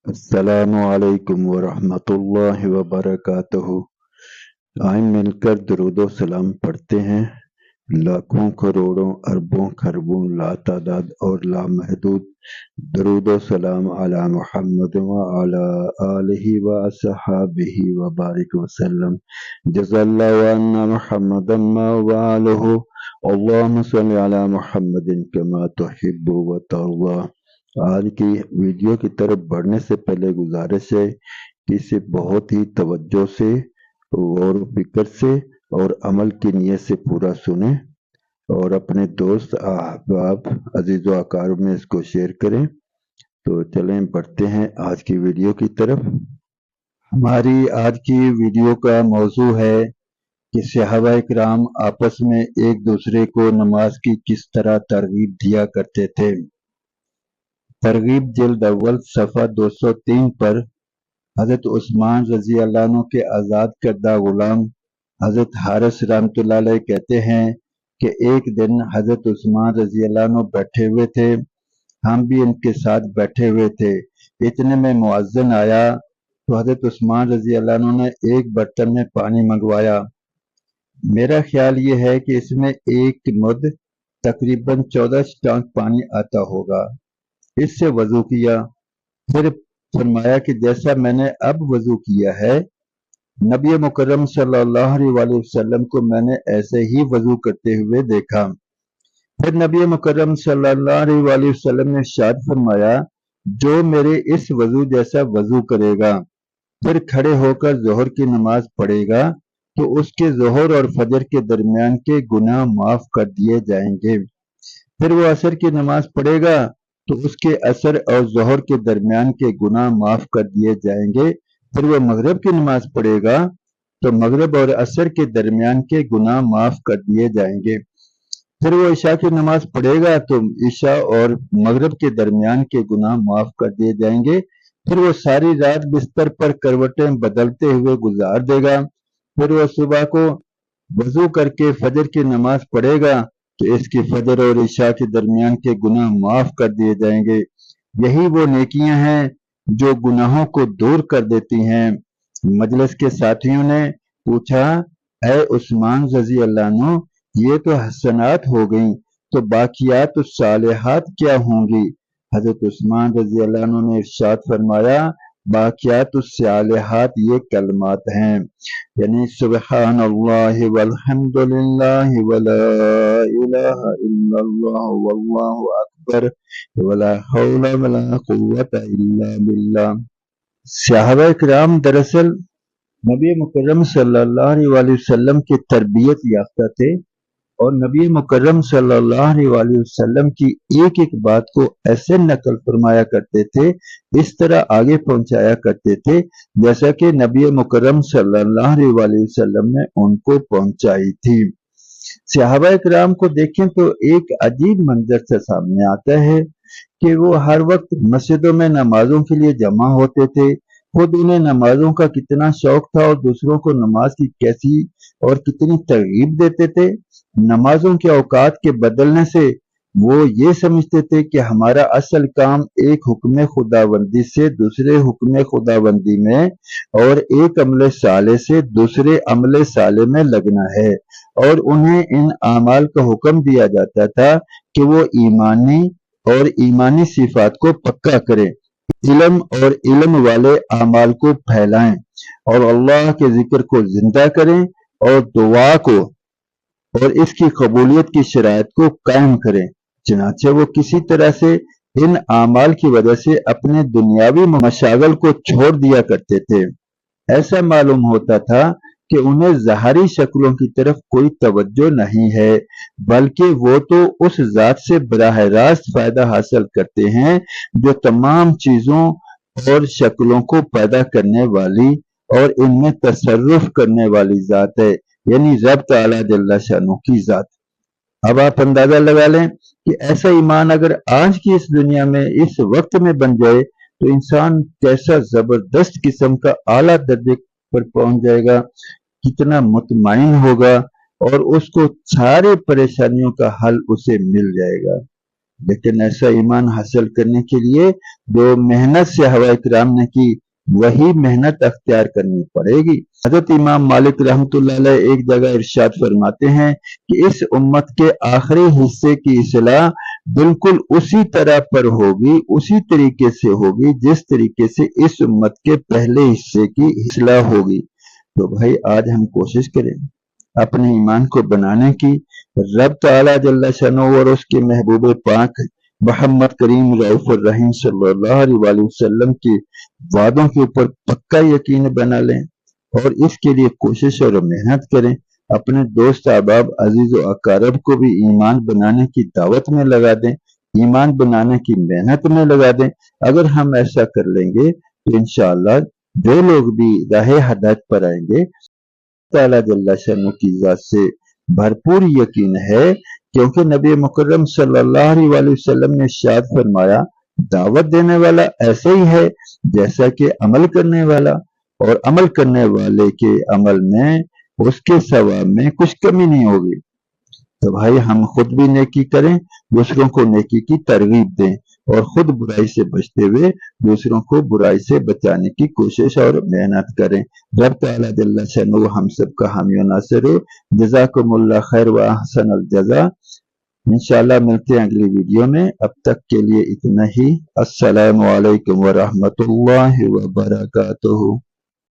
अस्सलामु अलैकुम वरहमतुल्लाहि वबरकातुहू। आइए मिलकर दुरूद व सलाम पढ़ते हैं। लाखों करोड़ों अरबों खरबों लातादाद और लामहदूद दुरूद व सलाम अला मुहम्मद व अला आलिहि व अस्हाबिहि व बारिक वसल्लम। जज़ल्लाहु अन्ना मुहम्मदन व आलहु। अल्लाहुम्मा सल्लि अला मुहम्मदिन कमा तुहिब्बु व तर्ज़ा। आज की वीडियो की तरफ बढ़ने से पहले गुजारिश है कि इसे बहुत ही तवज्जो से और फिक्र से और अमल की नीयत से पूरा सुने और अपने दोस्त अहबाब अजीज़ व अकारिब में इसको शेयर करें। तो चलें बढ़ते हैं आज की वीडियो की तरफ। हमारी आज की वीडियो का मौजू है कि सहाबा इकराम आपस में एक दूसरे को नमाज की किस तरह तरगीब दिया करते थे। तरगीब जिल्द अव्वल सफ़ा 203 पर हज़रत उस्मान रज़ी अल्लाह अन्हु के आज़ाद करदा गुलाम हज़रत हारिस रहमतुल्लाह अलैह कहते हैं कि एक दिन हज़रत उस्मान रज़ी अल्लाह अन्हु बैठे हुए थे, हम भी इनके साथ बैठे हुए थे। इतने में मुअज्जिन आया तो हज़रत उस्मान रज़ी अल्लाह अन्हु ने एक बर्तन में पानी मंगवाया। मेरा ख्याल ये है कि इसमें एक मुद तकरीबन 14 टांक पानी आता होगा। इससे वजू किया, फिर फरमाया कि जैसा मैंने अब वजू किया है, नबी मुकर्रम सल्लल्लाहु अलैहि वसल्लम को मैंने ऐसे ही वजू करते हुए देखा। फिर नबी मुकर्रम सल्लल्लाहु अलैहि वसल्लम ने इरशाद फरमाया, जो मेरे इस वजू जैसा वजू करेगा फिर खड़े होकर जोहर की नमाज पढ़ेगा तो उसके जोहर और फजर के दरमियान के गुनाह माफ कर दिए जाएंगे। फिर वो असर की नमाज पढ़ेगा तो उसके असर और जोहर के दरमियान के गुनाह माफ कर दिए जाएंगे। फिर वो मगरिब की नमाज पढ़ेगा तो मगरिब और असर के दरमियान के गुनाह माफ कर दिए जाएंगे। फिर वो इशा की नमाज पढ़ेगा तो इशा और मगरिब के दरमियान के गुनाह माफ कर दिए जाएंगे। फिर वो सारी रात बिस्तर पर करवटें बदलते हुए गुजार देगा। फिर वो सुबह को वजू करके फजर की नमाज पढ़ेगा तो इसकी फजर और इशा के दरमियान के गुनाह माफ कर दिए जाएंगे। यही वो नेकियां हैं जो गुनाहों को दूर कर देती हैं। मजलिस के साथियों ने पूछा, ऐ उस्मान रज़ी अल्लाह अन्हु, ये तो हसनात हो गई, तो बाकियात सालिहात क्या होंगी? हजरत उस्मान रज़ी अल्लाह अन्हु ने इरशाद फरमाया, बाकियात सालिहात ये कलमात हैं, यानी सुब्हानल्लाहि वल्हम्दुलिल्लाहि वला इलाहा इल्लल्लाह वल्लाहु अकबर वला हौला वला कुव्वता इल्ला बिल्लाह। सहाबा इकराम दरअसल नबी मुकर्रम सल्लल्लाहु अलैहि वसल्लम की तरबियत याफ्ता थे और नबी मुकर्रम सल्लल्लाहु अलैहि वसल्लम की एक एक बात को ऐसे नकल फरमाया करते थे, इस तरह आगे पहुंचाया करते थे जैसा कि नबी मुकर्रम सल्लल्लाहु अलैहि वसल्लम ने उनको पहुंचाई थी। सहाबा इकराम को देखें तो एक अजीब मंजर से सामने आता है कि वो हर वक्त मस्जिदों में नमाजों के लिए जमा होते थे। खुद उन्हें नमाजों का कितना शौक था और दूसरों को नमाज की कैसी और कितनी तरगीब देते थे। नमाजों के औकात के बदलने से वो ये समझते थे कि हमारा असल काम एक हुक्म खुदाबंदी से दूसरे हुक्म खुदाबंदी में और एक अमले साले से दूसरे अमले साले में लगना है, और उन्हें इन आमाल का हुक्म दिया जाता था कि वो ईमानी और ईमानी सिफात को पक्का करें, इल्म और इल्म वाले आमाल को फैलाएं और अल्लाह के जिक्र को जिंदा करें और दुआ को और इसकी कबूलियत की शराइत को कायम करें। चनाचे वो किसी तरह से इन आमाल की वजह से अपने दुनियावी मशागल को छोड़ दिया करते थे। ऐसा मालूम होता था कि उन्हें ज़ाहरी शक्लों की तरफ कोई तवज्जो नहीं है, बल्कि वो तो उस ज़ात से बराह रास्त फायदा हासिल करते हैं जो तमाम चीज़ों और शक्लों को पैदा करने वाली और इनमें तसर्रुफ करने वाली ज़ात है, यानी रब तआला जल्ला शानो की ज़ात। अब आप अंदाजा लगा लें कि ऐसा ईमान अगर आज की इस दुनिया में इस वक्त में बन जाए तो इंसान कैसा जबरदस्त किस्म का आला दर्जे पर पहुंच जाएगा, कितना मुतमईन होगा और उसको सारे परेशानियों का हल उसे मिल जाएगा। لیکن ایسا ایمان حاصل کرنے کے لیے جو محنت سے صحابہ کرام نے کی وہی محنت اختیار کرنی پڑے گی۔ حضرت امام مالک رحمۃ اللہ علیہ ایک جگہ ارشاد فرماتے ہیں کہ اس امت کے آخری حصے کی اصلاح بالکل اسی طرح پر ہوگی، اسی طریقے سے ہوگی جس طریقے سے اس امت کے پہلے حصے کی اصلاح ہوگی۔ تو بھائی آج ہم کوشش کریں اپنے ایمان کو بنانے کی، رب تعالیٰ جل شانہ اور اس کے محبوب پاک محمد کریم رؤوف الرحیم صلی اللہ علیہ وسلم کے وعدوں کے اوپر پکا یقین بنا لیں اور اس کے لیے کوشش اور محنت کریں۔ اپنے دوست احباب عزیز و اقارب کو بھی ایمان بنانے کی دعوت میں لگا دیں، ایمان بنانے کی محنت میں لگا دیں۔ اگر ہم ایسا کر لیں گے تو انشاءاللہ جو لوگ بھی راہ ہدایت پر آئیں گے تعالیٰ جل شانہ کی ذات سے بھرپور یقین ہے، کیونکہ نبی مکرم صلی اللہ علیہ وسلم نے ارشاد فرمایا دعوت دینے والا ایسا ہی ہے جیسا کہ عمل کرنے والا، اور عمل کرنے والے کے عمل میں اس کے ثواب میں کچھ کمی نہیں ہوگی۔ تو بھائی ہم خود بھی نیکی کریں، دوسروں کو نیکی کی ترغیب دیں، اور خود برائی سے بچتے ہوئے دوسروں کو برائی سے بچانے کی کوشش اور محنت کریں۔ رب تعالیٰ جل شانہ ہم سب کا حامی و ناصر ہو۔ جزاکم اللہ خیر و احسن الجزا۔ انشاءاللہ ملتے ہیں اگلی ویڈیو میں، اب تک کے لیے اتنا ہی۔ السلام علیکم ورحمۃ اللہ وبرکاتہ۔